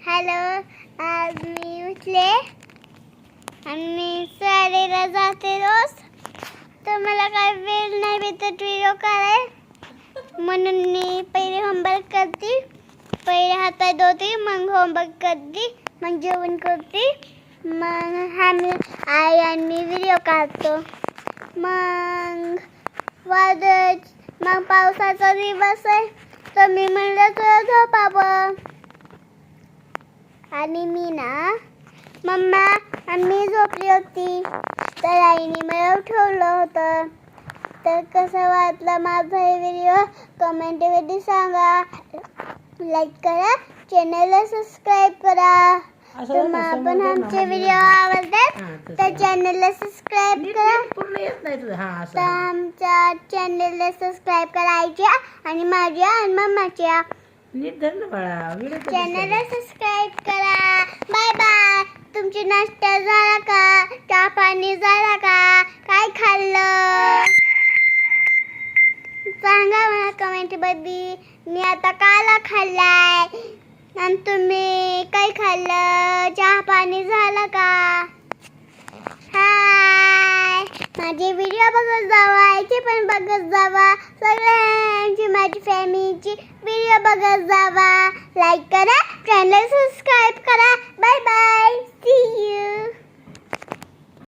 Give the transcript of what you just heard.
Hello, आज मी उठले आणि शाळेला जाते रोज. तर मला काय वेळ नाही भेटत व्हिडिओ कराय, म्हणून मी पहिले होमवर्क करते, पहिले हात धुते, मग होमवर्क करते, मग जेवण करते, मग आई आणि व्हिडिओ काढतो. मग पावसाचा दिवस आहे तर मी म्हणलं तर झोपावं. आणि मी ना मम्मा मी झोपली होती तर आईने मला उठवलं होतं. तर कसं वाटलं माझा हे व्हिडिओ कमेंटमध्ये सांगा. लाईक करा, चॅनलला सबस्क्राईब करा. तुम्हाला पण आमचे व्हिडिओ आवडतात तर चॅनलला सबस्क्राईब करा. तर आमच्या चॅनलला सबस्क्राईब करायच्या आणि माझ्या आणि मम्माच्या चॅनलला सबस्क्राईब करा. Bye bye. तुमची नाश्ता झाला का? चहा पाणी झाला का? काय खाल्लं सांगा मला कमेंट मध्ये. मी आता काला खाल्लाय आणि तुम्ही काय खाल्लं? चहा पाणी झालं का? हाय, माझे व्हिडिओ बघत जावा, याचे पण बघत जावा, सगळ्यांची माझी फॅमिलीची व्हिडिओ बघत जावा. लाईक करा, चॅनल सबस्क्राईब करा. Bye bye, see you.